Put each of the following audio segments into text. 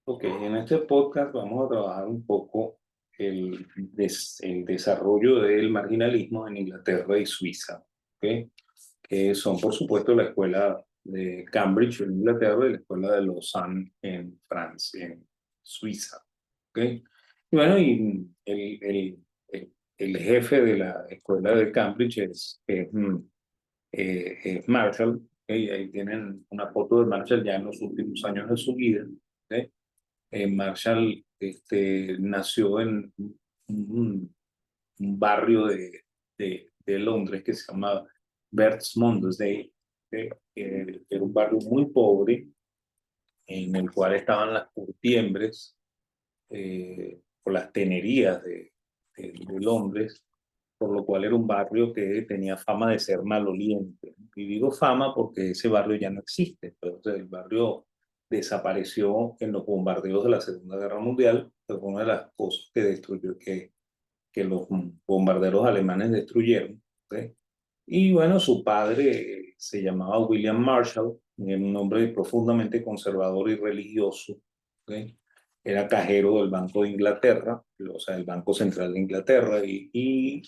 Ok, en este podcast vamos a trabajar un poco el desarrollo del marginalismo en Inglaterra y Suiza, ¿ok? Que son, por supuesto, la escuela de Cambridge en Inglaterra y la escuela de Lausanne en Francia, en Suiza, ¿ok? Y bueno, el jefe de la escuela de Cambridge es Marshall, ¿ok? Ahí tienen una foto de Marshall ya en los últimos años de su vida, ¿ok? Marshall nació en un barrio de Londres que se llama Berks Mondsey, que era un barrio muy pobre en el cual estaban las curtiembres o las tenerías de Londres, por lo cual era un barrio que tenía fama de ser maloliente. Y digo fama porque ese barrio ya no existe. Entonces, el barrio desapareció en los bombardeos de la Segunda Guerra Mundial. Fue una de las cosas que destruyó, que los bombarderos alemanes destruyeron. ¿Sí? Y bueno, su padre se llamaba William Marshall, era un hombre profundamente conservador y religioso. ¿Sí? Era cajero del Banco de Inglaterra, o sea, el Banco Central de Inglaterra, eh,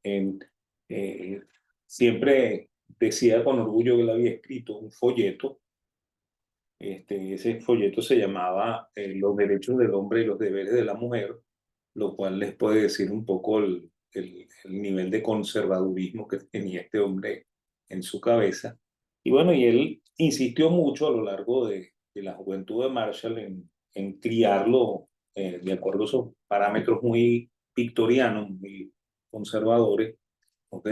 en- eh, siempre decía con orgullo que él había escrito un folleto. Ese folleto se llamaba Los derechos del hombre y los deberes de la mujer, lo cual les puede decir un poco el nivel de conservadurismo que tenía este hombre en su cabeza. Y bueno, y él insistió mucho a lo largo de la juventud de Marshall en criarlo de acuerdo a esos parámetros muy victorianos, muy conservadores, ¿ok?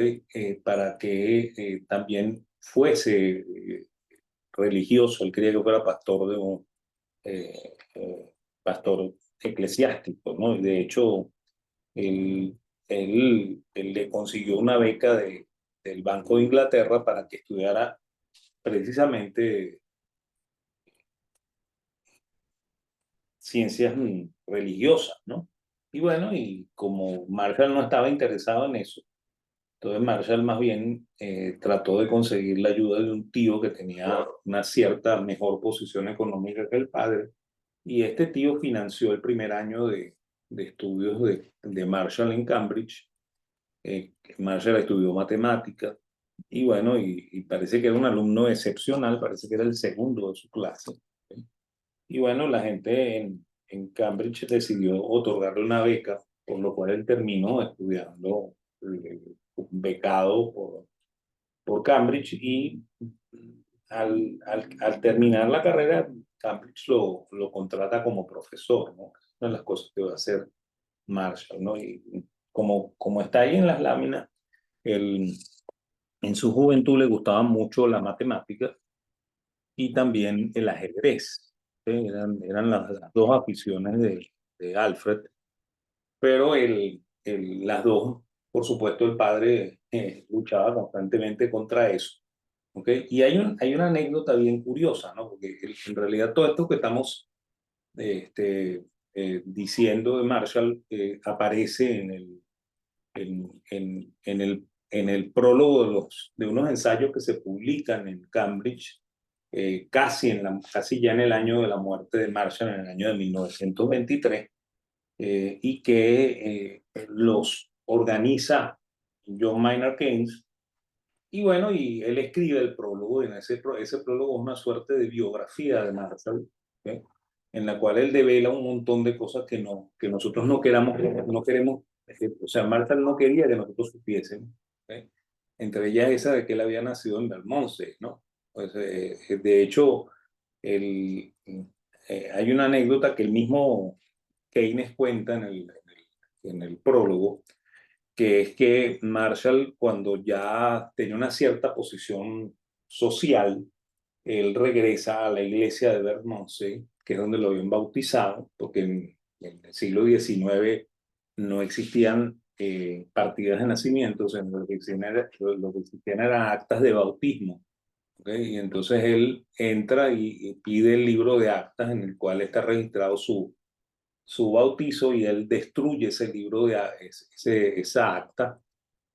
Para que también fuese religioso. Él quería que fuera pastor de un pastor eclesiástico, ¿no? Y de hecho, él, él le consiguió una beca del Banco de Inglaterra para que estudiara precisamente ciencias religiosas, ¿no? Y bueno, y como Marshall no estaba interesado en eso, entonces Marshall más bien trató de conseguir la ayuda de un tío que tenía una cierta mejor posición económica que el padre. Y este tío financió el primer año de estudios de Marshall en Cambridge. Marshall estudió matemáticas y bueno, y parece que era un alumno excepcional, parece que era el segundo de su clase. ¿Sí? Y bueno, la gente en Cambridge decidió otorgarle una beca, por lo cual él terminó estudiando becado por Cambridge y al terminar la carrera, Cambridge lo contrata como profesor, ¿no? Una de las cosas que va a hacer Marshall, ¿no? Y como está ahí en las láminas, él, en su juventud le gustaba mucho la matemática y también el ajedrez. ¿Sí? Eran las dos aficiones de Alfred, pero las dos, por supuesto, el padre luchaba constantemente contra eso. ¿Okay? Y hay una anécdota bien curiosa, ¿no? Porque en realidad todo esto que estamos diciendo de Marshall aparece en el prólogo de unos ensayos que se publican en Cambridge, casi ya en el año de la muerte de Marshall, en el año de 1923, y que los organiza John Maynard Keynes. Y bueno, y él escribe el prólogo, y en ese prólogo es una suerte de biografía de Marshall, ¿ok? En la cual él devela un montón de cosas que nosotros no queremos, o sea, Marshall no quería que nosotros supiésemos, ¿ok? Entre ellas esa de que él había nacido en Belmonte, ¿no? Pues, de hecho, el, hay una anécdota que el mismo Keynes cuenta en el prólogo, que es que Marshall, cuando ya tenía una cierta posición social, él regresa a la iglesia de Bermondsey, que es donde lo habían bautizado, porque en el siglo XIX no existían partidas de nacimiento, o sea, lo que existían eran actas de bautismo. ¿Okay? Y entonces él entra y pide el libro de actas en el cual está registrado su bautizo y él destruye ese libro esa acta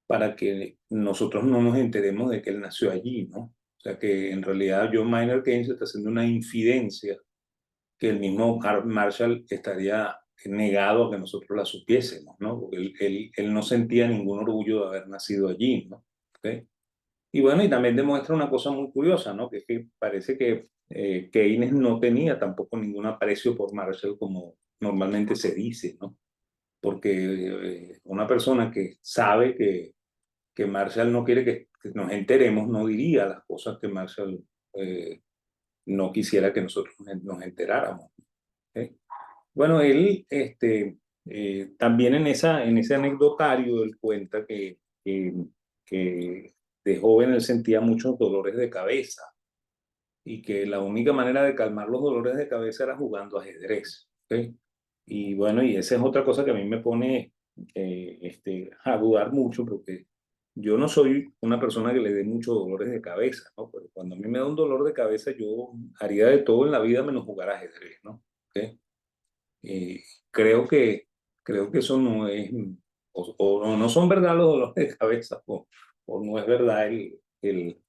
para que nosotros no nos enteremos de que él nació allí, ¿no? O sea que en realidad John Maynard Keynes está haciendo una infidencia que el mismo Marshall estaría negado a que nosotros la supiésemos, ¿no? Porque él no sentía ningún orgullo de haber nacido allí, ¿no? ¿Okay? Y bueno, y también demuestra una cosa muy curiosa, ¿no? Que es que parece que Keynes no tenía tampoco ningún aprecio por Marshall como normalmente se dice, ¿no? Porque una persona que sabe que Marshall no quiere que nos enteremos, no diría las cosas que Marshall no quisiera que nosotros nos enteráramos. ¿Okay? Bueno, él también en ese anecdotario, él cuenta que de joven él sentía muchos dolores de cabeza y que la única manera de calmar los dolores de cabeza era jugando ajedrez. ¿Okay? Y bueno, y esa es otra cosa que a mí me pone a dudar mucho porque yo no soy una persona que le dé muchos dolores de cabeza, ¿no? Pero cuando a mí me da un dolor de cabeza, yo haría de todo en la vida menos jugar ajedrez, ¿no? ¿Okay? Eh, creo que, creo que eso no es, o no son verdad los dolores de cabeza, o no es verdad el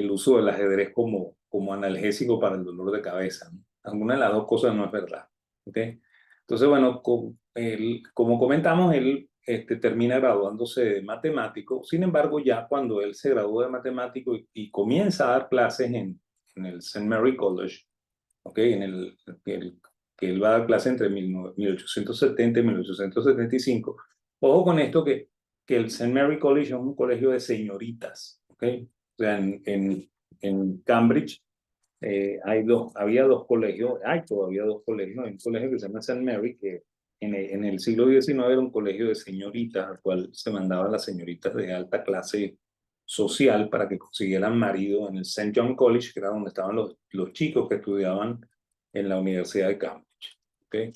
uso del ajedrez como analgésico para el dolor de cabeza, ¿no? Alguna de las dos cosas no es verdad. ¿Okay? Entonces, bueno, como comentamos, él termina graduándose de matemático. Sin embargo, ya cuando él se graduó de matemático y comienza a dar clases en el St. Mary College, ¿okay? Que él va a dar clase entre 1870 y 1875. Ojo con esto que el St. Mary College es un colegio de señoritas, ¿okay? O sea, en Cambridge había dos colegios, hay todavía dos colegios. Hay un colegio que se llama St. Mary, que en el siglo XIX era un colegio de señoritas, al cual se mandaban las señoritas de alta clase social para que consiguieran marido en el St. John College, que era donde estaban los chicos que estudiaban en la Universidad de Cambridge. ¿Okay?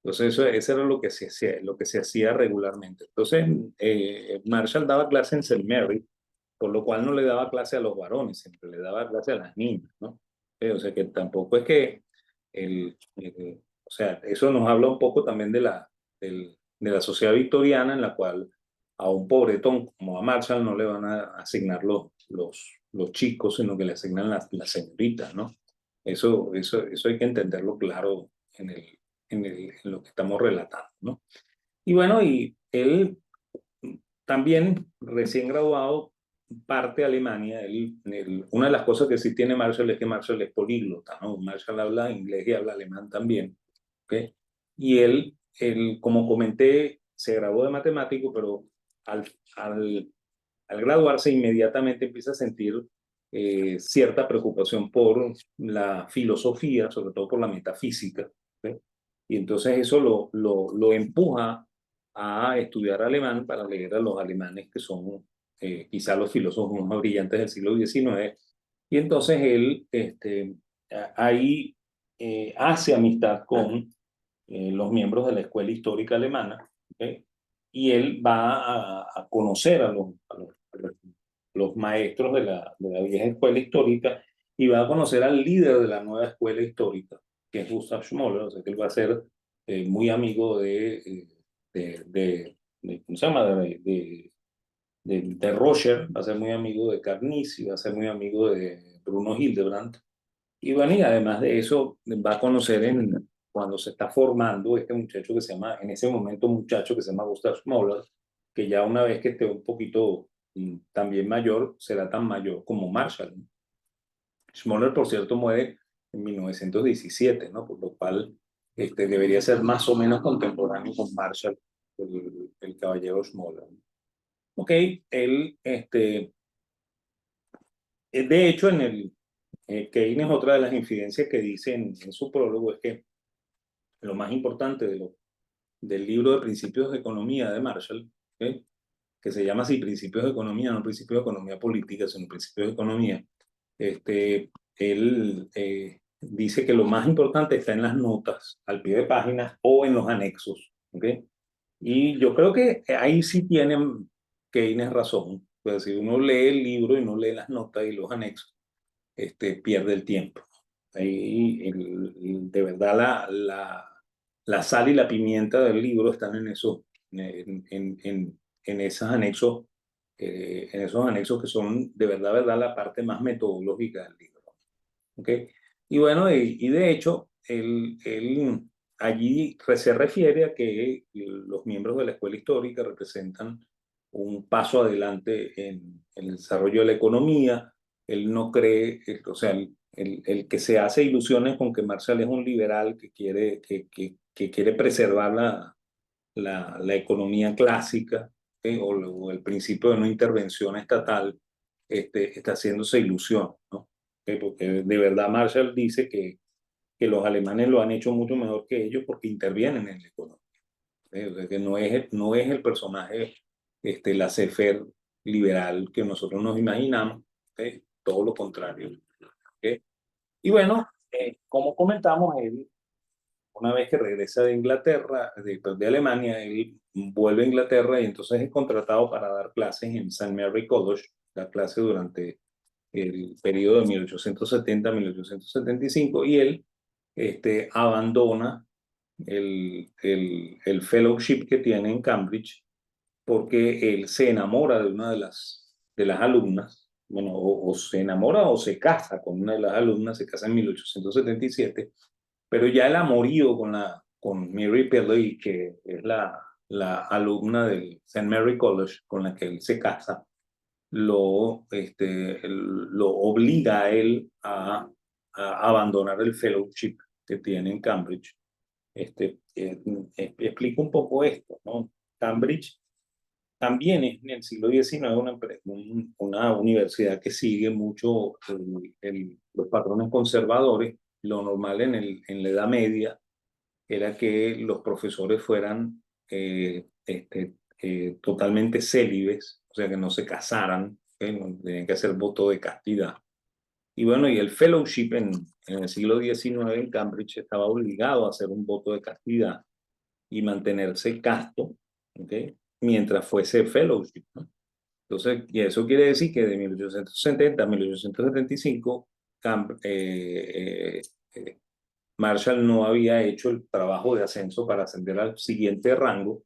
Entonces eso era lo que se hacía regularmente. Entonces Marshall daba clase en St. Mary, por lo cual no le daba clase a los varones, siempre le daba clase a las niñas, ¿no? O sea que tampoco es que o sea, eso nos habla un poco también de la sociedad victoriana en la cual a un pobretón como a Marshall no le van a asignar los chicos, sino que le asignan las señoritas, ¿no? Eso hay que entenderlo claro en lo que estamos relatando, ¿no? Y bueno, y él también recién graduado parte a Alemania. Una de las cosas que sí tiene Marshall es que Marshall es políglota, ¿no? Marshall habla inglés y habla alemán también. ¿Okay? Y él, como comenté, se graduó de matemático, pero al, al, al graduarse inmediatamente empieza a sentir cierta preocupación por la filosofía, sobre todo por la metafísica. ¿Okay? Y entonces eso lo empuja a estudiar alemán para leer a los alemanes que son quizá los filósofos más brillantes del siglo XIX. Y entonces él ahí hace amistad con los miembros de la escuela histórica alemana, ¿okay? Y él va a conocer los maestros de la vieja escuela histórica y va a conocer al líder de la nueva escuela histórica, que es Gustav Schmoller. O sea que él va a ser muy amigo ¿cómo se llama? De Roger, va a ser muy amigo de Carnisi, va a ser muy amigo de Bruno Hildebrand. Y bueno, y además de eso, va a conocer cuando se está formando este muchacho que se llama, en ese momento, un muchacho que se llama Gustav Schmoller, que ya una vez que esté un poquito también mayor, será tan mayor como Marshall, ¿no? Schmoller, por cierto, muere en 1917, ¿no? Por lo cual debería ser más o menos contemporáneo con Marshall, el caballero Schmoller. Ok, él, de hecho, Keynes, otra de las incidencias que dice en su prólogo es que lo más importante del libro de Principios de Economía de Marshall, ¿okay? Que se llama así Principios de Economía, no Principios de Economía Política, sino Principios de Economía, él dice que lo más importante está en las notas al pie de página o en los anexos. ¿Okay? Y yo creo que ahí sí tienen Keynes razón. Pues si uno lee el libro y no lee las notas y los anexos, pierde el tiempo. Ahí, de verdad, la sal y la pimienta del libro están en eso, en esos anexos que son de verdad, la parte más metodológica del libro. ¿Okay? Y bueno, y de hecho, él allí se refiere a que los miembros de la escuela histórica representan un paso adelante en el desarrollo de la economía. Él no cree, o sea, el que se hace ilusiones con que Marshall es un liberal que quiere preservar la economía clásica, o el principio de no intervención estatal, está haciéndose ilusión, ¿no? Porque de verdad Marshall dice que los alemanes lo han hecho mucho mejor que ellos porque intervienen en la economía. O sea, que no es el personaje, laissez-faire liberal que nosotros nos imaginamos, todo lo contrario. ¿Ok? Y bueno, como comentamos, él, una vez que regresa de Inglaterra, de Alemania, él vuelve a Inglaterra y entonces es contratado para dar clases en St. Mary College, da clase durante el periodo de 1870 a 1875, y él abandona el fellowship que tiene en Cambridge porque él se enamora de una de las alumnas, bueno, o se enamora o se casa con una de las alumnas, se casa en 1877, pero ya el amorío con Mary Pelley, que es la alumna del St. Mary College con la que él se casa, lo obliga a él a abandonar el fellowship que tiene en Cambridge. Explico un poco esto, ¿no? Cambridge también es en el siglo XIX una universidad que sigue mucho los patrones conservadores. Lo normal en la Edad Media era que los profesores fueran totalmente célibes, o sea, que no se casaran, no tenían que hacer voto de castidad. Y bueno, y el fellowship en el siglo XIX en Cambridge estaba obligado a hacer un voto de castidad y mantenerse casto, ¿ok? Mientras fuese fellowship, ¿no? Entonces, y eso quiere decir que de 1870 a 1875, Marshall no había hecho el trabajo de ascenso para ascender al siguiente rango,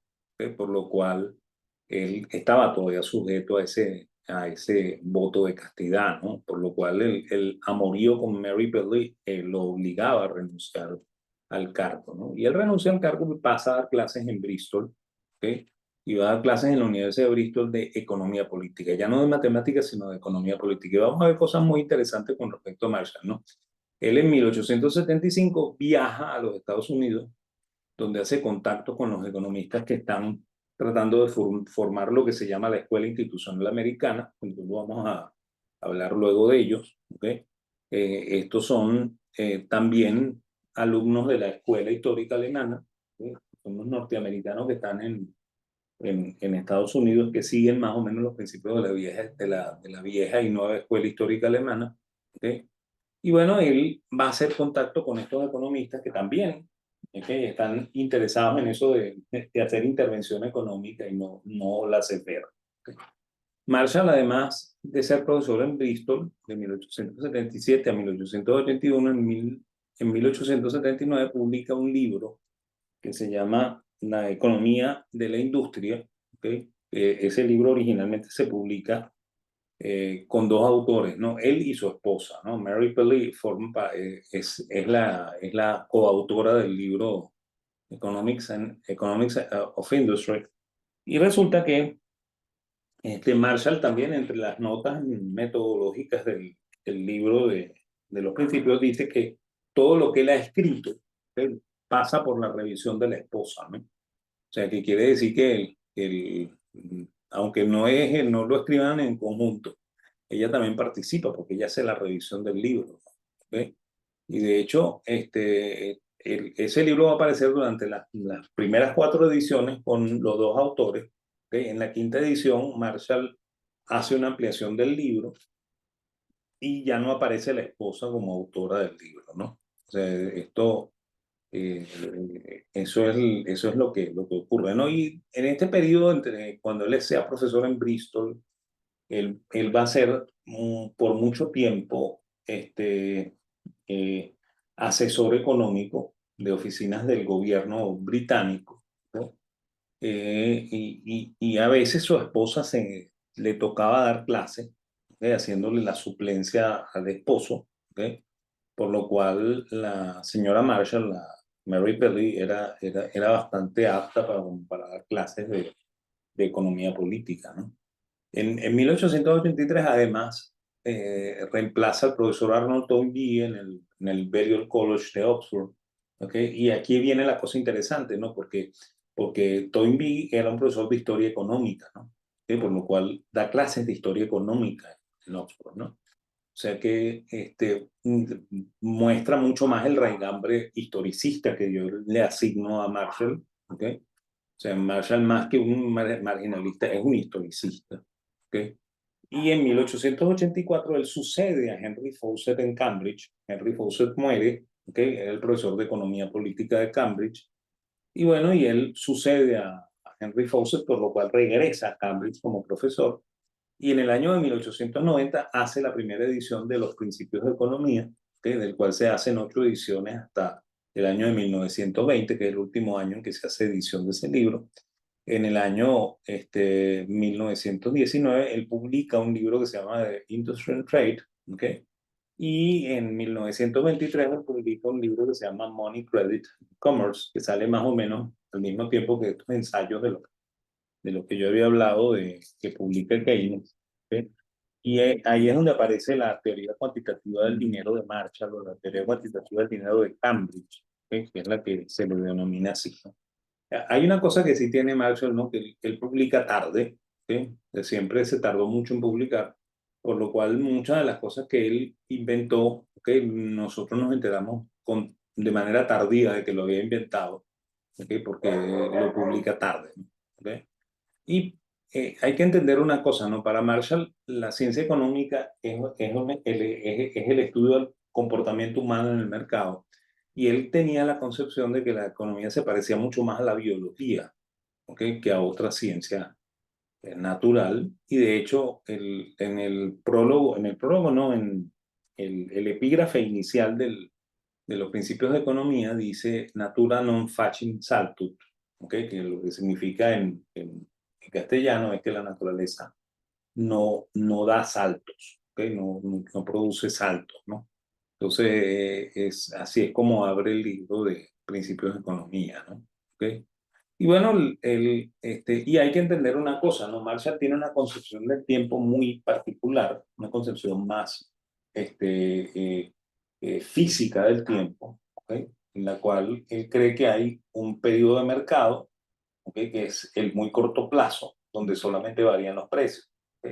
por lo cual él estaba todavía sujeto a ese voto de castidad, ¿no? Por lo cual el amorío con Mary Pelley lo obligaba a renunciar al cargo, ¿no? Y él renuncia al cargo y pasa a dar clases en Bristol, ¿ok? Y va a dar clases en la Universidad de Bristol de economía política, ya no de matemáticas, sino de economía política. Y vamos a ver cosas muy interesantes con respecto a Marshall, ¿no? Él en 1875 viaja a los Estados Unidos, donde hace contacto con los economistas que están tratando de formar lo que se llama la Escuela Institucional Americana. Entonces vamos a hablar luego de ellos. ¿Okay? Estos son también alumnos de la Escuela Histórica Alemana. ¿Okay? Son los norteamericanos que están en Estados Unidos, que siguen más o menos los principios de la vieja y nueva Escuela Histórica Alemana. ¿Okay? Y bueno, él va a hacer contacto con estos economistas que también están interesados en eso de hacer intervención económica y no la severa. Marshall, además de ser profesor en Bristol de 1877 a 1881, en 1879 publica un libro que se llama La economía de la industria. ¿Okay? Ese libro originalmente se publica con dos autores, ¿no? Él y su esposa, ¿no? Mary Pelley es la coautora del libro Economics of Industry. Y resulta que Marshall también, entre las notas metodológicas del libro de los principios, dice que todo lo que él ha escrito pasa por la revisión de la esposa, ¿no? O sea, que quiere decir que aunque no lo escriban en conjunto, ella también participa porque ella hace la revisión del libro. ¿Okay? Y de hecho, ese libro va a aparecer durante las primeras cuatro ediciones con los dos autores. ¿Okay? En la quinta edición, Marshall hace una ampliación del libro y ya no aparece la esposa como autora del libro, ¿no? O sea, eso es lo que ocurre, ¿no? Y en este periodo, cuando él sea profesor en Bristol, él va a ser por mucho tiempo eh, asesor económico de oficinas del gobierno británico, ¿no? Y a veces su esposa le tocaba dar clase, ¿ok? Haciéndole la suplencia al esposo, ¿ok? por lo cual la señora Marshall, la Mary Pelly, era bastante apta para dar clases de economía política, ¿no? En 1883, además, reemplaza al profesor Arnold Toynbee en el Balliol College de Oxford. ¿Okay? Y aquí viene la cosa interesante, ¿no? Porque Toynbee era un profesor de historia económica, ¿no? ¿Okay? Por lo cual da clases de historia económica en Oxford, ¿no? O sea que muestra mucho más el raigambre historicista que yo le asigno a Marshall. ¿Okay? O sea, Marshall, más que un marginalista, es un historicista. ¿Okay? Y en 1884 él sucede a Henry Fawcett en Cambridge. Henry Fawcett muere, ¿okay? Era el profesor de economía política de Cambridge. Y bueno, y él sucede a Henry Fawcett, por lo cual regresa a Cambridge como profesor. Y en el año de 1890 hace la primera edición de los Principios de Economía, ¿okay? Del cual se hacen 8 ediciones hasta el año de 1920, que es el último año en que se hace edición de ese libro. En el año 1919, él publica un libro que se llama The Industry and Trade, ¿okay? Y en 1923 él publica un libro que se llama Money, Credit, Commerce, que sale más o menos al mismo tiempo que estos ensayos de lo que yo había hablado, que publica Keynes. ¿Okay? Y ahí es donde aparece la teoría cuantitativa del dinero de Marshall o la teoría cuantitativa del dinero de Cambridge, ¿okay? Que es la que se le denomina así, ¿no? Hay una cosa que sí tiene Marshall, ¿no? Que él publica tarde, ¿sí? Siempre se tardó mucho en publicar, por lo cual muchas de las cosas que él inventó, ¿okay? Nosotros nos enteramos de manera tardía de que lo había inventado, ¿okay? Porque lo publica tarde, ¿no? ¿Okay? Y hay que entender una cosa, ¿no? Para Marshall, la ciencia económica es el estudio del comportamiento humano en el mercado. Y él tenía la concepción de que la economía se parecía mucho más a la biología, ¿ok? Que a otra ciencia natural. Y de hecho, en el prólogo, no, en el epígrafe inicial de los principios de economía dice natura non facit saltut, ¿ok? Que lo que significa en castellano es que la naturaleza no da saltos, ¿ok? No produce saltos, ¿no? Entonces, así es como abre el libro de principios de economía, ¿no? ¿Ok? Y bueno, y hay que entender una cosa, ¿no? Marshall tiene una concepción del tiempo muy particular, una concepción más física del tiempo, ¿ok? En la cual él cree que hay un periodo de mercado, ¿ok? Que es el muy corto plazo, donde solamente varían los precios, ¿ok?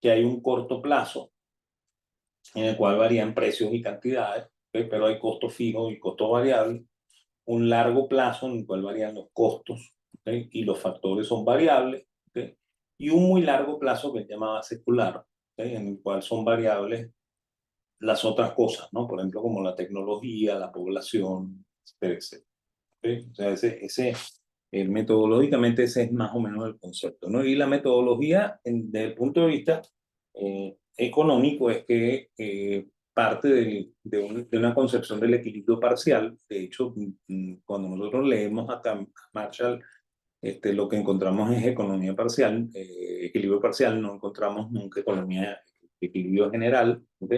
Que hay un corto plazo en el cual varían precios y cantidades, ¿ok? Pero hay costos fijos y costos variables, un largo plazo en el cual varían los costos, ¿ok? Y los factores son variables, ¿ok? Y un muy largo plazo que se llamaba secular, ¿ok? En el cual son variables las otras cosas, ¿no? Por ejemplo, como la tecnología, la población, etcétera, etcétera. ¿Ok? O sea, metodológicamente ese es más o menos el concepto, ¿no? Y la metodología, desde el punto de vista económico, es que parte de una concepción del equilibrio parcial. De hecho, cuando nosotros leemos a Marshall, lo que encontramos es economía parcial, equilibrio parcial, no encontramos nunca equilibrio general, ¿ok?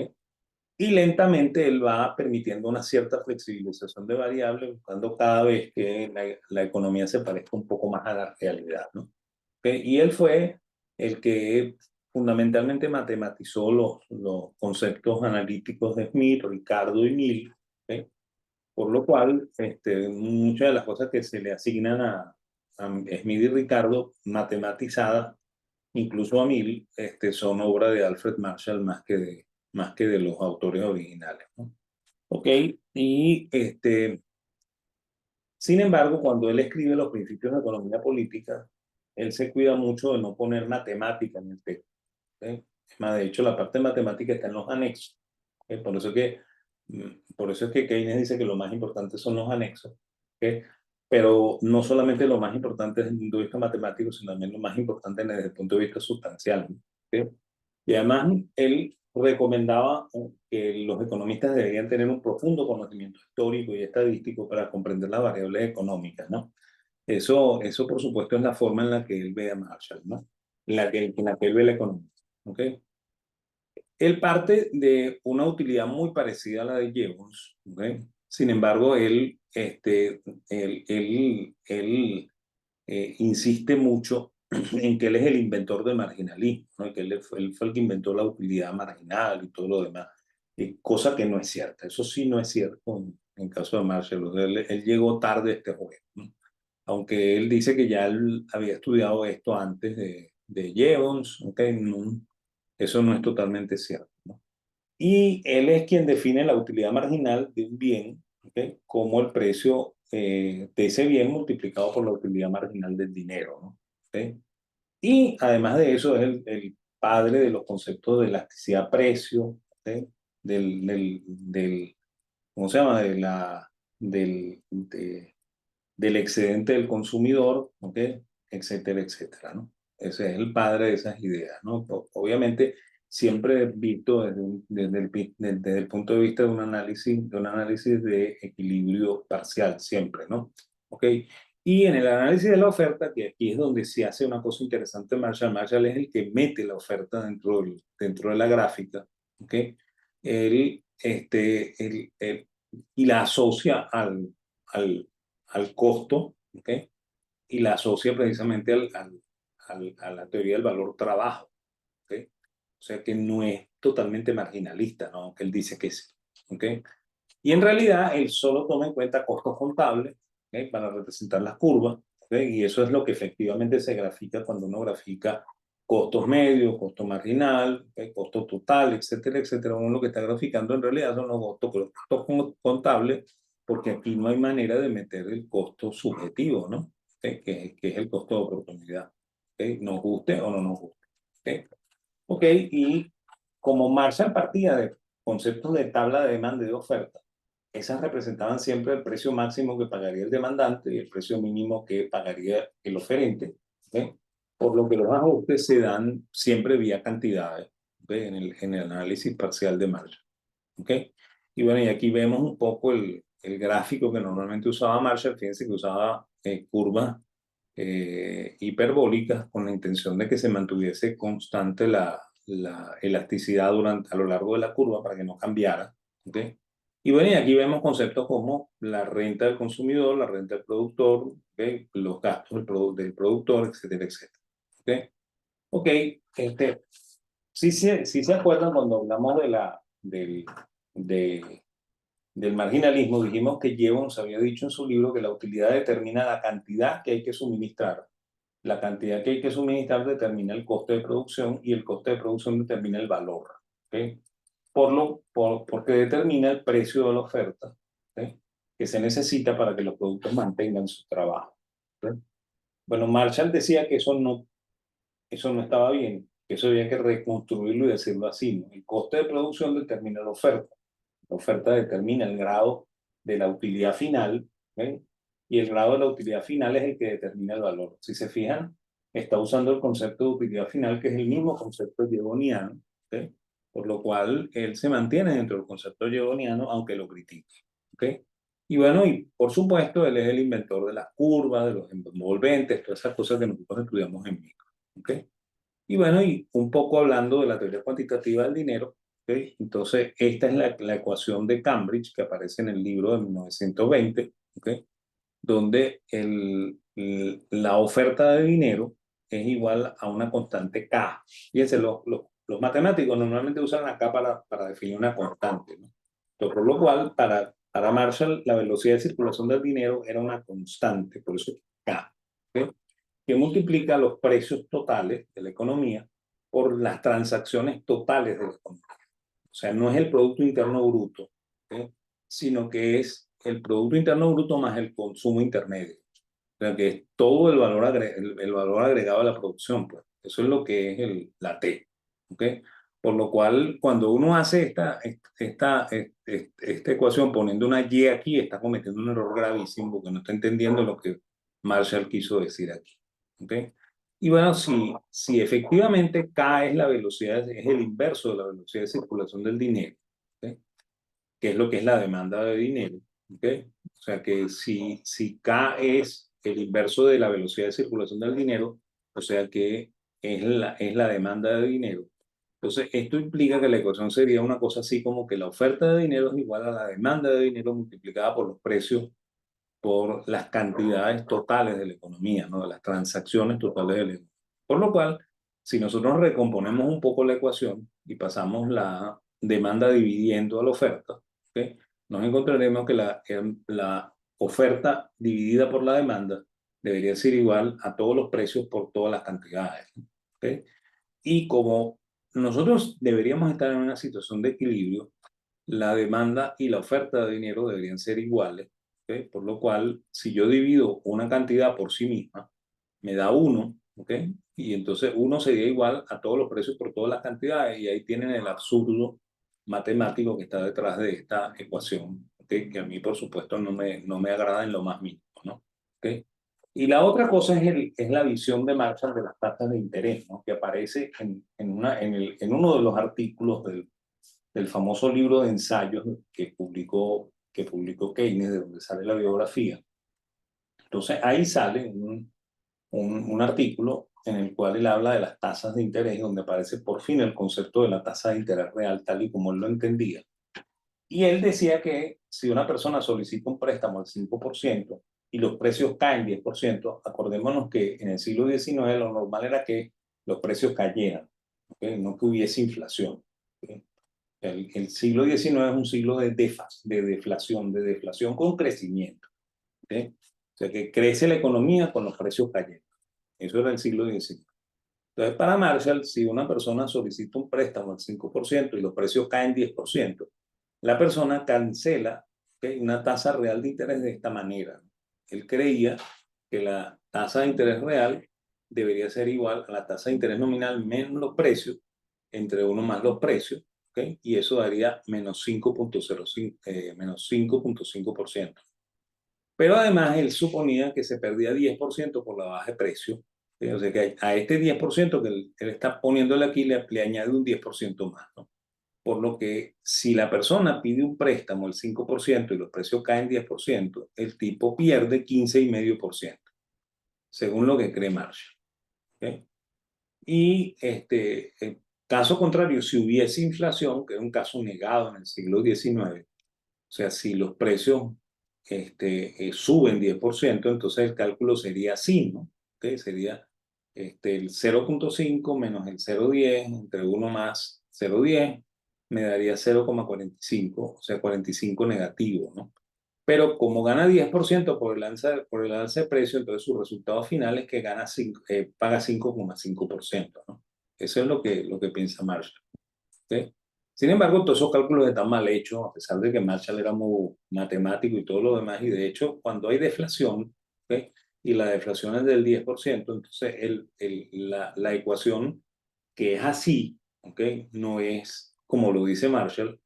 Y lentamente él va permitiendo una cierta flexibilización de variables, buscando cada vez que la economía se parezca un poco más a la realidad, ¿no? ¿Okay? Y él fue el que fundamentalmente matematizó los conceptos analíticos de Smith, Ricardo y Mill, ¿okay? Por lo cual, muchas de las cosas que se le asignan a Smith y Ricardo, matematizadas, incluso a Mill, son obra de Alfred Marshall más que de los autores originales, ¿no? Ok, y sin embargo, cuando él escribe los principios de economía política, él se cuida mucho de no poner matemática en el texto, ¿ok? Es más, de hecho, la parte de matemática está en los anexos, ¿ok? Por eso es que Keynes dice que lo más importante son los anexos, ¿ok? Pero no solamente lo más importante desde el punto de vista matemático, sino también lo más importante desde el punto de vista sustancial, ¿ok? Y además, él recomendaba que los economistas deberían tener un profundo conocimiento histórico y estadístico para comprender las variables económicas, ¿no? Eso, por supuesto, es la forma en la que él ve a Marshall, ¿no? En la que él ve la economía, ¿ok? Él parte de una utilidad muy parecida a la de Jevons, ¿ok? Sin embargo, él insiste mucho en que él es el inventor del marginalismo, ¿no? Que él fue el que inventó la utilidad marginal y todo lo demás, cosa que no es cierta. Eso sí no es cierto en caso de Marshall. O sea, él llegó tarde a este juego, ¿no? Aunque él dice que ya él había estudiado esto antes de Jevons, ¿ok? No, eso no es totalmente cierto, ¿no? Y él es quien define la utilidad marginal de un bien, ¿ok? Como el precio de ese bien multiplicado por la utilidad marginal del dinero, ¿no? ¿Ok? Y además de eso es el padre de los conceptos de elasticidad-precio, ¿ok? ¿Cómo se llama? Del, de- del excedente del consumidor, ¿ok? Etcétera, etcétera, ¿no? Ese es el padre de esas ideas, ¿no? Obviamente, siempre visto desde el punto de vista de un análisis de equilibrio parcial, siempre, ¿no? ¿Ok? Y en el análisis de la oferta, que aquí es donde se hace una cosa interesante, Marshall es el que mete la oferta dentro de la gráfica, ¿ok? Y la asocia al, al costo, ¿ok? Y la asocia precisamente a la teoría del valor trabajo, ¿ok? O sea que no es totalmente marginalista, ¿no? Aunque él dice que sí, ¿ok? Y en realidad él solo toma en cuenta costos contables, ¿ok? Para representar las curvas, ¿ok? Y eso es lo que efectivamente se grafica cuando uno grafica costos medios, costo marginal, ¿ok? Costo total, etcétera, etcétera. Uno lo que está graficando en realidad son los costos contables, porque aquí no hay manera de meter el costo subjetivo, ¿no? ¿Ok? Que es el costo de oportunidad, ¿ok? Nos guste o no nos guste, ¿ok? ¿Ok? Y como Marshall partía de conceptos de tabla de demanda y de oferta, esas representaban siempre el precio máximo que pagaría el demandante y el precio mínimo que pagaría el oferente, ¿ok? Por lo que los ajustes se dan siempre vía cantidades, ¿ok? En el análisis parcial de Marshall, ¿ok? Y bueno, y aquí vemos un poco el gráfico que normalmente usaba Marshall. Fíjense que usaba curvas hiperbólicas con la intención de que se mantuviese constante la elasticidad a lo largo de la curva para que no cambiara, ¿ok? Y bueno, y aquí vemos conceptos como la renta del consumidor, la renta del productor, ¿ok? Los gastos del productor, etcétera, etcétera, ¿ok? Ok, sí se acuerdan cuando hablamos de, del marginalismo, dijimos que Jevons había dicho en su libro que la utilidad determina la cantidad que hay que suministrar. La cantidad que hay que suministrar determina el coste de producción y el coste de producción determina el valor, ¿ok? Porque determina el precio de la oferta, ¿ok? Que se necesita para que los productos mantengan su trabajo, ¿ok? Bueno, Marshall decía que eso no estaba bien, que eso había que reconstruirlo y decirlo así, ¿no? El coste de producción determina la oferta determina el grado de la utilidad final, ¿ok? Y el grado de la utilidad final es el que determina el valor. Si se fijan, está usando el concepto de utilidad final, que es el mismo concepto jevoniano, ¿ok? Por lo cual él se mantiene dentro del concepto jevoniano, aunque lo critique, ¿ok? Y bueno, y por supuesto, él es el inventor de las curvas, de los envolventes, todas esas cosas que nosotros estudiamos en micro, ¿ok? Y bueno, y un poco hablando de la teoría cuantitativa del dinero, ¿ok? Entonces, esta es la ecuación de Cambridge que aparece en el libro de 1920, ¿ok? Donde la oferta de dinero es igual a una constante K. Fíjense, los matemáticos normalmente usan la K para definir una constante, ¿no? Entonces, por lo cual, para Marshall, la velocidad de circulación del dinero era una constante, por eso K, ¿ok? Que multiplica los precios totales de la economía por las transacciones totales de la economía. O sea, no es el Producto Interno Bruto, ¿ok? Sino que es el Producto Interno Bruto más el consumo intermedio. O sea, que es todo el valor agregado a la producción, pues. Eso es lo que es la T, ¿ok? Por lo cual, cuando uno hace esta ecuación poniendo una Y aquí, está cometiendo un error gravísimo porque no está entendiendo lo que Marshall quiso decir aquí, ¿ok? Y bueno, si efectivamente K es la velocidad, es el inverso de la velocidad de circulación del dinero, ¿ok? Que es lo que es la demanda de dinero, ¿ok? O sea que si K es el inverso de la velocidad de circulación del dinero, o sea que es la demanda de dinero, Entonces, esto implica que la ecuación sería una cosa así como que la oferta de dinero es igual a la demanda de dinero multiplicada por los precios, por las cantidades totales de la economía, ¿no? De las transacciones totales de la economía. Por lo cual, si nosotros recomponemos un poco la ecuación y pasamos la demanda dividiendo a la oferta, ¿okay? Nos encontraremos que la oferta dividida por la demanda debería ser igual a todos los precios por todas las cantidades, ¿okay? Y como nosotros deberíamos estar en una situación de equilibrio, la demanda y la oferta de dinero deberían ser iguales, ¿ok? Por lo cual, si yo divido una cantidad por sí misma, me da 1, ¿ok? Y entonces 1 sería igual a todos los precios por todas las cantidades, y ahí tienen el absurdo matemático que está detrás de esta ecuación, ¿ok? Que a mí, por supuesto, no me agrada en lo más mínimo, ¿no? ¿Ok? Y la otra cosa es la visión de Marshall de las tasas de interés, ¿no? Que aparece en uno de los artículos del famoso libro de ensayos que publicó Keynes, de donde sale la biografía. Entonces ahí sale un artículo en el cual él habla de las tasas de interés, donde aparece por fin el concepto de la tasa de interés real, tal y como él lo entendía. Y él decía que si una persona solicita un préstamo al 5% y los precios caen 10%, acordémonos que en el siglo XIX lo normal era que los precios cayeran, ¿okay? No que hubiese inflación, ¿okay? El siglo XIX es un siglo de deflación con crecimiento, ¿okay? O sea, que crece la economía con los precios cayendo. Eso era el siglo XIX. Entonces, para Marshall, si una persona solicita un préstamo al 5% y los precios caen 10%, la persona cancela, ¿okay?, una tasa real de interés de esta manera. Él creía que la tasa de interés real debería ser igual a la tasa de interés nominal menos los precios, entre uno más los precios, ¿okay? Y eso daría menos 5.5%. Pero además él suponía que se perdía 10% por la baja de precio. ¿Sí? O sea que a este 10% que él está poniéndole aquí le añade un 10% más, ¿no? Por lo que si la persona pide un préstamo al 5% y los precios caen 10%, el tipo pierde 15,5%, según lo que cree Marshall. ¿Okay? Y en caso contrario, si hubiese inflación, que es un caso negado en el siglo XIX, o sea, si los precios suben 10%, entonces el cálculo sería así, ¿no? ¿Okay? Sería el 0,5 menos el 0,10 entre 1 más 0,10 me daría 0,45, o sea, 45 negativo, ¿no? Pero como gana 10% por el alza de precio, entonces su resultado final es que paga 5,5%, ¿no? Eso es lo que piensa Marshall. ¿Sí? Sin embargo, todos esos cálculos están mal hechos, a pesar de que Marshall era muy matemático y todo lo demás, y de hecho, cuando hay deflación, ¿ok?, y la deflación es del 10%, entonces la ecuación que es así, ¿ok?, no es como lo dice Marshall,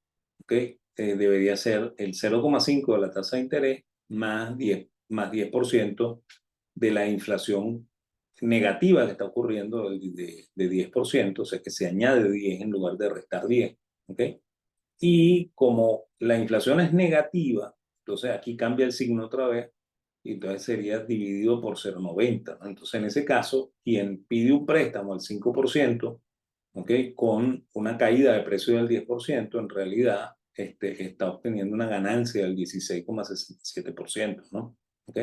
¿ok? Debería ser el 0,5 de la tasa de interés más 10% de la inflación negativa que está ocurriendo de 10%, o sea que se añade 10 en lugar de restar 10, ¿ok? Y como la inflación es negativa, entonces aquí cambia el signo otra vez, y entonces sería dividido por 0,90, ¿no? Entonces en ese caso, quien pide un préstamo al 5%, ¿ok?, con una caída de precio del 10%, en realidad está obteniendo una ganancia del 16,67%, ¿no? ¿Ok?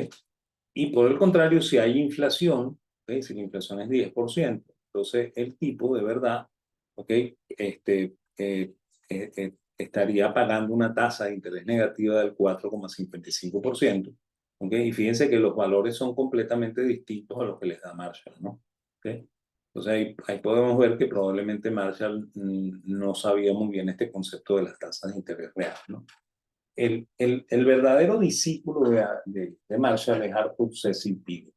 Y por el contrario, si hay inflación, ¿okay?, si la inflación es 10%, entonces el tipo de verdad, ¿ok?, estaría pagando una tasa de interés negativa del 4,55%. ¿Ok? Y fíjense que los valores son completamente distintos a los que les da Marshall, ¿no? ¿Ok? Entonces ahí podemos ver que probablemente Marshall no sabía muy bien este concepto de las tasas de interés real, ¿no? El verdadero discípulo de Marshall es Arthur Cecil Pigou,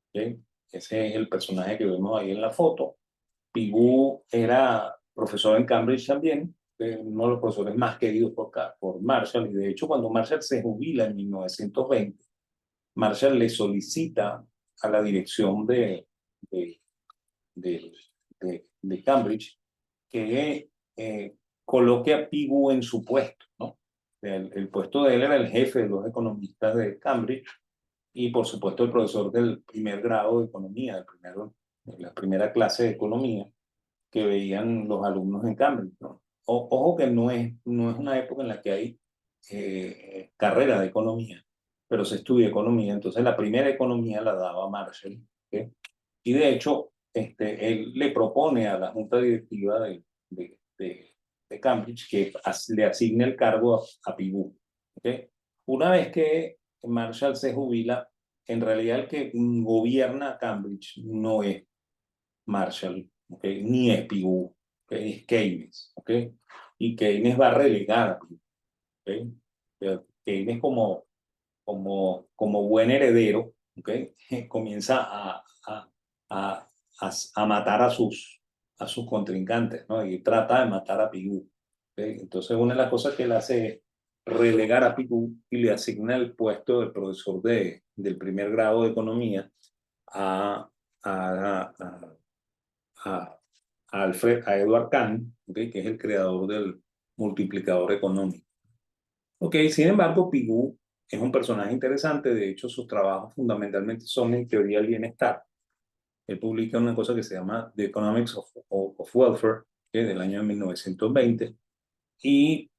¿okay? Ese es el personaje que vemos ahí en la foto. Pigou era profesor en Cambridge también, uno de los profesores más queridos por Marshall, y de hecho cuando Marshall se jubila en 1920, Marshall le solicita a la dirección de, de, de Cambridge que coloque a Pigou en su puesto, ¿no? El puesto de él era el jefe de los economistas de Cambridge y, por supuesto, el profesor del primer grado de economía, de la primera clase de economía. que veían los alumnos en Cambridge, ¿no? Ojo que no es una época en la que hay carrera de economía, pero se estudia economía. Entonces la primera economía la daba Marshall, ¿ok? Y de hecho, él le propone a la junta directiva de Cambridge que le asigne el cargo a Pigou, ¿ok? Una vez que Marshall se jubila, en realidad el que gobierna Cambridge no es Marshall, ¿okay? Ni es Pigou, ¿okay? Es Keynes, ¿okay? Y Keynes va a relegar a Pigou, ¿okay? Pero Keynes como buen heredero, ¿okay? Comienza a, a matar a sus contrincantes, ¿no? Y trata de matar a Pigou, ¿okay? Entonces una de las cosas que él hace es relegar a Pigou y le asigna el puesto de profesor del primer grado de economía a, a, a, a Edward Kahn, ¿okay? Que es el creador del multiplicador económico. Okay, sin embargo, Pigou es un personaje interesante. De hecho, sus trabajos fundamentalmente son en teoría del bienestar. Él publica una cosa que se llama The Economics of Welfare, que es del año 1920, y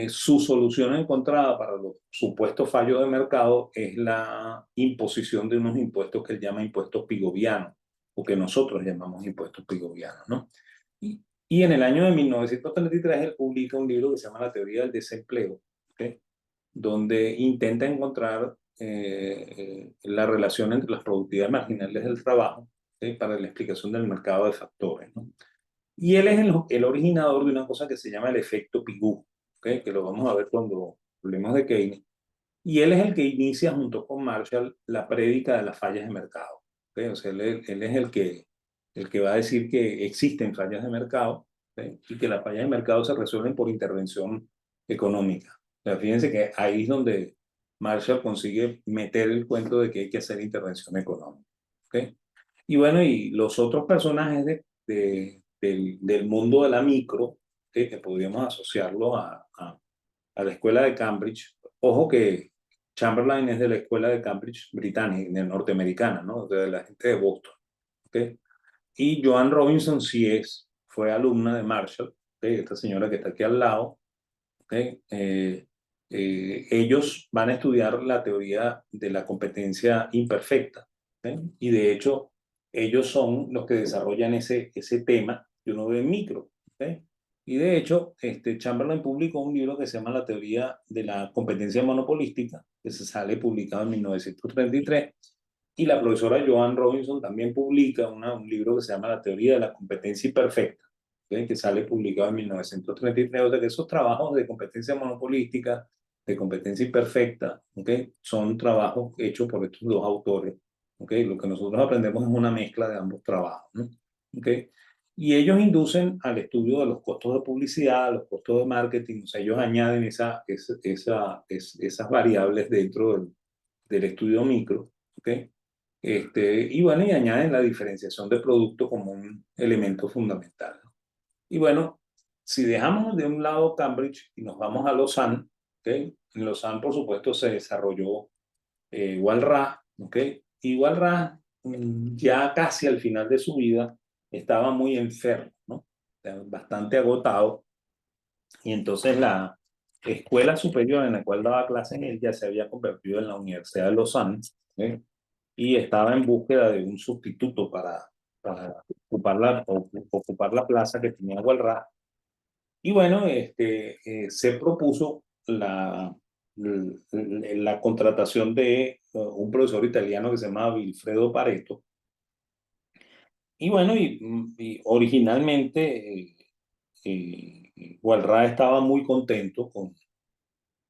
su solución encontrada para los supuestos fallos de mercado es la imposición de unos impuestos que él llama impuestos pigovianos, o que nosotros llamamos impuestos pigovianos, ¿no? Y, y en el año de 1933 él publica un libro que se llama La teoría del desempleo, ¿okay? Donde intenta encontrar la relación entre las productividades marginales del trabajo, ¿okay? Para la explicación del mercado de factores, ¿no? Y él es el originador de una cosa que se llama el efecto Pigou, ¿okay? Que lo vamos a ver cuando hablemos de Keynes. Y él es el que inicia junto con Marshall la prédica de las fallas de mercado, ¿okay? O sea, él es el que va a decir que existen fallas de mercado, ¿okay? Y que las fallas de mercado se resuelven por intervención económica. O sea, fíjense que ahí es donde Marshall consigue meter el cuento de que hay que hacer intervención económica, ¿okay? Y bueno, y los otros personajes del mundo de la micro, ¿okay? Que podríamos asociarlo a la escuela de Cambridge. Ojo que Chamberlain es de la escuela de Cambridge británica, norteamericana, ¿no? De la gente de Boston, ¿okay? Y Joan Robinson sí fue alumna de Marshall, ¿okay? Esta señora que está aquí al lado, ¿okay? Ellos van a estudiar la teoría de la competencia imperfecta, ¿okay? Y de hecho, ellos son los que desarrollan ese tema que uno ve en micro, ¿okay? Y de hecho, Chamberlain publicó un libro que se llama La teoría de la competencia monopolística, que se sale publicado en 1933, y la profesora Joan Robinson también publica un libro que se llama La teoría de la competencia imperfecta, ¿okay? Que sale publicado en 1933. O sea que esos trabajos de competencia monopolística, de competencia imperfecta, ¿okay? Son trabajos hechos por estos dos autores, ¿okay? Lo que nosotros aprendemos es una mezcla de ambos trabajos, ¿no? ¿Okay? Y ellos inducen al estudio de los costos de publicidad, los costos de marketing. O sea, ellos añaden esas variables dentro del estudio micro, ¿okay? Y bueno, y añaden la diferenciación de producto como un elemento fundamental, ¿no? Y bueno, si dejamos de un lado Cambridge y nos vamos a Lausanne, ¿okay? En Lausanne, por supuesto, se desarrolló Walras, ¿okay? Y Walras, ya casi al final de su vida, estaba muy enfermo, ¿no? Bastante agotado. Y entonces la escuela superior en la cual daba clases él ya se había convertido en la Universidad de Lausanne, ¿okay? Y estaba en búsqueda de un sustituto para ocupar la plaza que tenía Walras. Y bueno, se propuso la contratación de un profesor italiano que se llamaba Vilfredo Pareto. Y bueno, y originalmente Walras estaba muy contento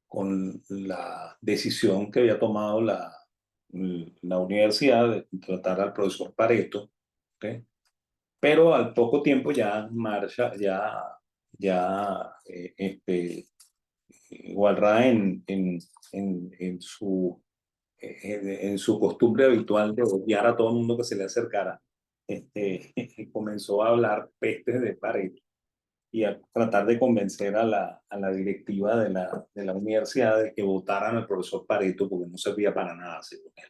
con la decisión que había tomado la universidad de contratar al profesor Pareto, ¿okay? Pero al poco tiempo ya Walras en su costumbre habitual de odiar a todo el mundo que se le acercara, comenzó a hablar pestes de Pareto y a tratar de convencer a la directiva de la universidad de que votaran al profesor Pareto porque no servía para nada, según él.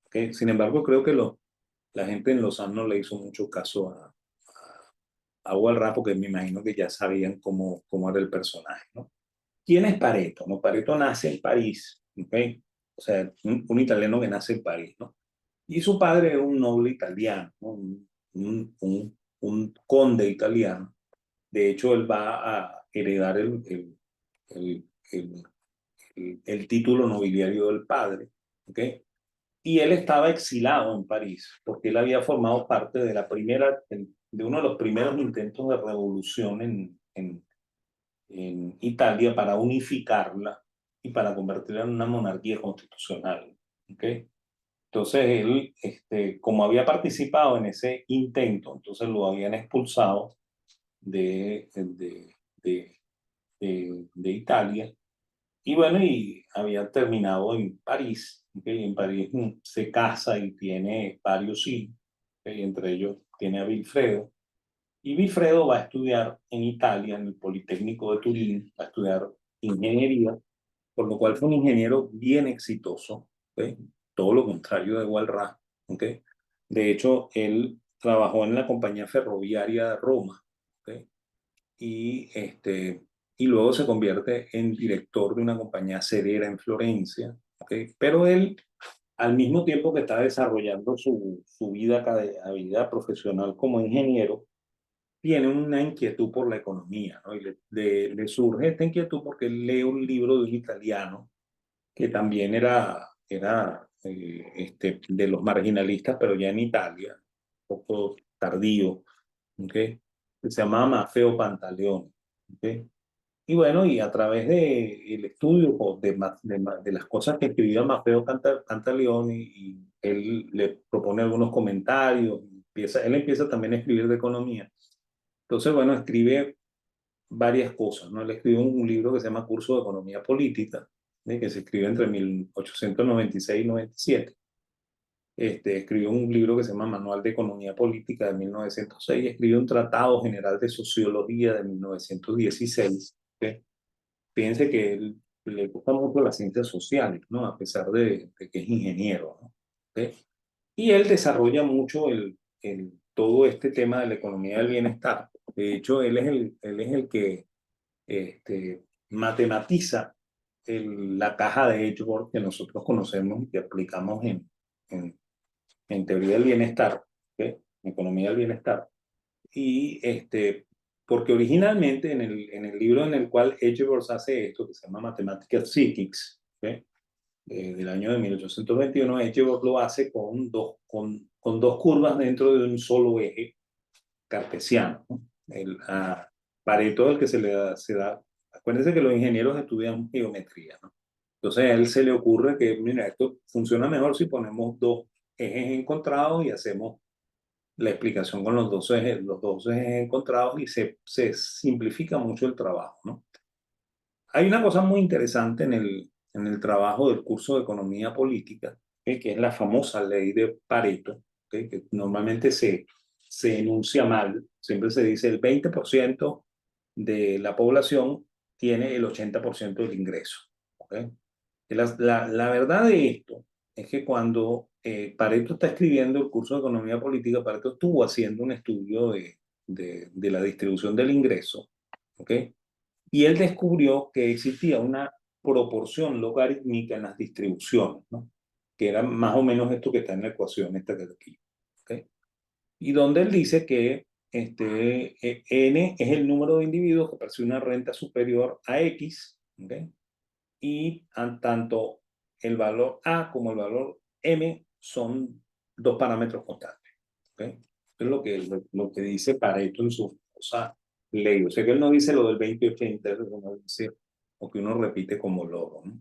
¿Okay? Sin embargo, creo que la gente en Lausanne no le hizo mucho caso a Walras porque me imagino que ya sabían cómo era el personaje, ¿no? ¿Quién es Pareto? ¿No? Pareto nace en París, ¿ok? O sea, un italiano que nace en París, ¿no? Y su padre era un noble italiano, ¿no? Un conde italiano. De hecho, él va a heredar el, el, el título nobiliario del padre, ¿ok? Y él estaba exilado en París, porque él había formado parte de de uno de los primeros intentos de revolución en Italia para unificarla y para convertirla en una monarquía constitucional, ¿ok? Entonces él, como había participado en ese intento, entonces lo habían expulsado de, de, de Italia. Y bueno, y había terminado en París, ¿okay? En París se casa y tiene varios hijos, ¿okay? Entre ellos tiene a Vilfredo. Y Vilfredo va a estudiar en Italia, en el Politécnico de Turín, va a estudiar ingeniería, por lo cual fue un ingeniero bien exitoso, ¿okay? Todo lo contrario de Walras, ¿okay? De hecho, él trabajó en la compañía ferroviaria de Roma, ¿okay? y, y luego se convierte en director de una compañía cerera en Florencia, ¿okay? Pero él, al mismo tiempo que está desarrollando su vida profesional como ingeniero, tiene una inquietud por la economía, ¿no? Y le surge esta inquietud porque él lee un libro de un italiano que también era de los marginalistas, pero ya en Italia, un poco tardío, ¿okay? Que se llamaba Maffeo Pantaleone, ¿okay? Y bueno, y a través del estudio de las cosas que escribía Maffeo Pantaleone, y él le propone algunos comentarios, él empieza también a escribir de economía. Entonces, bueno, escribe varias cosas, ¿no? Él escribió un libro que se llama Curso de Economía Política, ¿sí? Que se escribió entre 1896 y 97. Escribió un libro que se llama Manual de Economía Política de 1906, y escribió un Tratado General de Sociología de 1916. ¿Sí? Fíjense que él le gusta mucho las ciencias sociales, ¿no? A pesar de que es ingeniero, ¿no? ¿Sí? Y él desarrolla mucho todo este tema de la economía del bienestar. De hecho, él es el que matematiza la caja de Edgeworth que nosotros conocemos y que aplicamos en, en teoría del bienestar, ¿okay? En economía del bienestar. Y porque originalmente en el libro en el cual Edgeworth hace esto, que se llama Mathematical Physics, ¿okay? Del año de 1821, Edgeworth lo hace con dos curvas dentro de un solo eje cartesiano, ¿no? A Pareto, el que se da, acuérdense que los ingenieros estudian geometría, ¿no? Entonces a él se le ocurre que, mira, esto funciona mejor si ponemos dos ejes encontrados y hacemos la explicación con los dos ejes encontrados, y se simplifica mucho el trabajo, ¿no? Hay una cosa muy interesante en el trabajo del curso de Economía Política, que es la famosa ley de Pareto, que normalmente se enuncia mal. Siempre se dice el 20% de la población tiene el 80% del ingreso. ¿Okay? La verdad de esto es que cuando Pareto está escribiendo el curso de Economía Política, Pareto estuvo haciendo un estudio de la distribución del ingreso, ¿ok? Y él descubrió que existía una proporción logarítmica en las distribuciones, ¿no? Que era más o menos esto que está en la ecuación esta que está aquí, ¿ok? Y donde él dice que N es el número de individuos que perciben una renta superior a X, ¿ok? Y tanto el valor A como el valor M son dos parámetros constantes, ¿ok? Es lo que dice Pareto en su famosa ley. O sea que él no dice lo del 20-80, como dice, o que uno repite como loro, ¿no?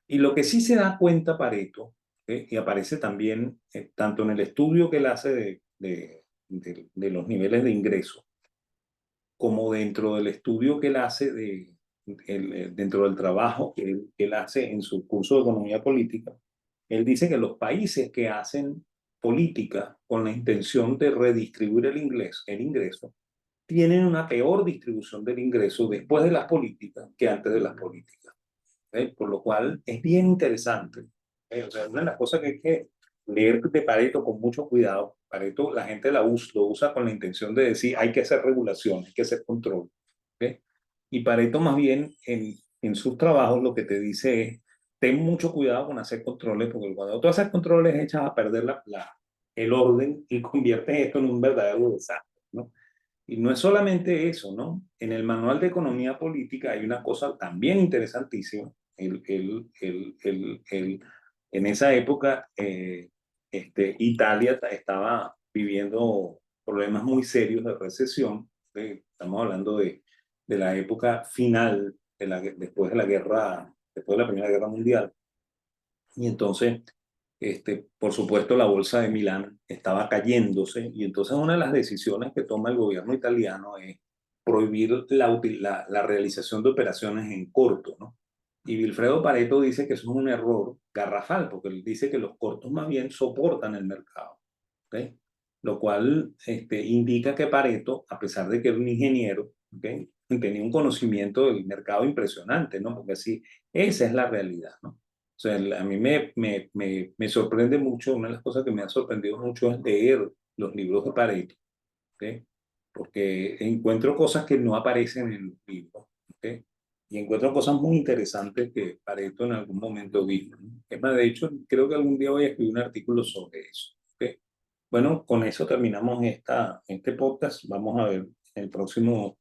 Y lo que sí se da cuenta Pareto, y aparece también tanto en el estudio que él hace de los niveles de ingreso, como dentro del estudio que él hace dentro del trabajo que él hace en su curso de economía política. Él dice que los países que hacen política con la intención de redistribuir el ingreso tienen una peor distribución del ingreso después de las políticas que antes de las políticas. Por lo cual es bien interesante. O sea, una de las cosas que hay que leer de Pareto con mucho cuidado. Pareto, la gente lo usa con la intención de decir hay que hacer regulación, hay que hacer control. ¿Okay? Y Pareto más bien en sus trabajos lo que te dice es, ten mucho cuidado con hacer controles, porque cuando tú haces controles echas a perder el orden y conviertes esto en un verdadero desastre, ¿no? Y no es solamente eso, ¿no? En el manual de economía política hay una cosa también interesantísima. En esa época, Italia estaba viviendo problemas muy serios de recesión. Estamos hablando de la época final, después de la guerra, después de la Primera Guerra Mundial. Y entonces, por supuesto, la bolsa de Milán estaba cayéndose y entonces una de las decisiones que toma el gobierno italiano es prohibir la realización de operaciones en corto, ¿no? Y Vilfredo Pareto dice que eso es un error garrafal, porque él dice que los cortos más bien soportan el mercado, ¿okay? Lo cual indica que Pareto, a pesar de que era un ingeniero, ¿okay? Tenía un conocimiento del mercado impresionante, ¿no? Porque así, esa es la realidad, ¿no? O sea, a mí me sorprende mucho, una de las cosas que me ha sorprendido mucho es leer los libros de Pareto, ¿okay? Porque encuentro cosas que no aparecen en los libros, ¿okay? Y encuentro cosas muy interesantes que Pareto en algún momento dijo, ¿no? Es más, de hecho, creo que algún día voy a escribir un artículo sobre eso, ¿okay? Bueno, con eso terminamos este podcast. Vamos a ver en el próximo,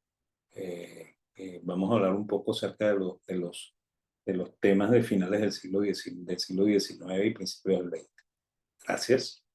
vamos a hablar un poco acerca de los temas de finales del siglo XIX y principios del XX. Gracias.